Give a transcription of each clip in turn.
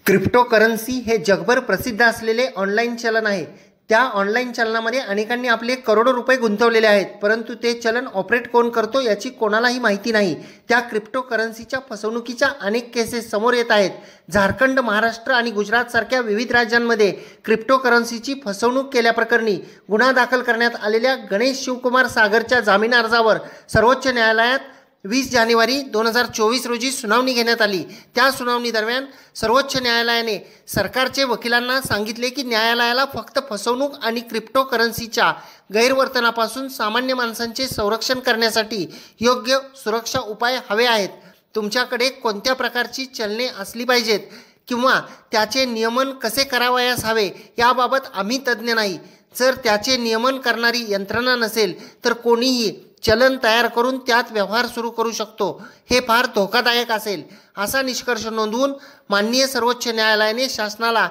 Cryptocurrency हे जगभर प्रसिद्ध असलेले ऑनलाईन चलन आहे। त्या ऑनलाईन चलनामध्ये अनेकांनी आपले करोडो रुपये गुंतवलेले आहेत, परंतु ते चलन ऑपरेट कोण करतो याची कोणालाही माहिती नाही। त्या क्रिप्टोकरन्सीच्या फसवणुकीच्या अनेक केसेस समोर येत आहेत। झारखंड, महाराष्ट्र आणि गुजरात सारख्या विविध राज्यांमध्ये क्रिप्टोकरन्सीची फसवणूक केल्याप्रकरणी गुन्हा दाखल करण्यात आलेल्या गणेश शिवकुमार सागरच्या जामीन अर्जावर सर्वोच्च न्यायालयात 20 जानेवारी 2024 रोजी सुनावणी घेण्यात आली। त्या सुनावणी दरम्यान सर्वोच्च न्यायालयाने सरकारचे वकिलांना सांगितले की न्यायालयाला फक्त फसवणूक आणि क्रिप्टोकरन्सीच्या गैरवर्तनापासून सामान्य माणसांचे संरक्षण करण्यासाठी योग्य सुरक्षा उपाय हवे आहेत। तुमच्याकडे कोणत्या प्रकारची चलने असली पाहिजेत किंवा त्याचे नियमन कसे करावयास हवे याबाबत आम्ही तज्ज्ञ नाही। जर त्याचे नियमन करणारी यंत्रणा नसेल तर कोणीही चलन तयार करून त्यात व्यवहार सुरू करू शकतो। हे फार धोकादायक असेल असा निष्कर्ष नोंदवून माननीय सर्वोच्च न्यायालयाने शासनाला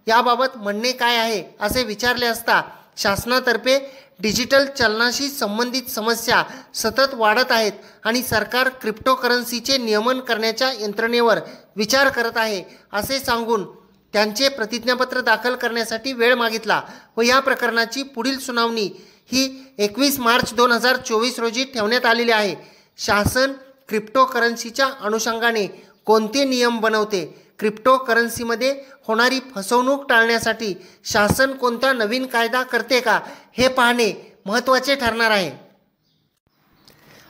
याबाबत म्हणणे काय आहे असे विचारले असता शासनातर्फे डिजिटल चलनाशी संबंधित समस्या सतत वाढत आहेत आणि सरकार क्रिप्टोकरन्सीचे नियमन करण्याच्या यंत्रणेवर विचार करत आहे असे सांगून त्यांचे प्रतिज्ञापत्र दाखल करण्यासाठी वेळ मागितला व या प्रकरणाची पुढील सुनावणी ही 21 मार्च 2024 रोजी ठेवण्यात आलेली आहे। शासन क्रिप्टोकरन्सीच्या अनुषंगाने कोणते नियम बनवते, क्रिप्टोकरन्सीमध्ये होणारी फसवणूक टाळण्यासाठी शासन कोणता नवीन कायदा करते का हे पाहणे महत्त्वाचे ठरणार आहे।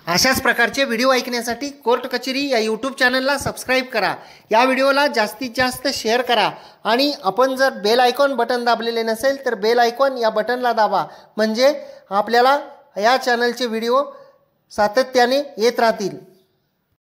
अशाच प्रकारचे व्हिडिओ ऐकण्यासाठी कोर्ट कचेरी या यूट्यूब चॅनलला सबस्क्राईब करा। या व्हिडिओला जास्तीत जास्त शेअर करा आणि आपण जर बेल आयकॉन बटन दाबलेले नसेल तर बेल आयकॉन या बटनला दाबा, म्हणजे आपल्याला या चॅनलचे व्हिडिओ सातत्याने येत राहतील।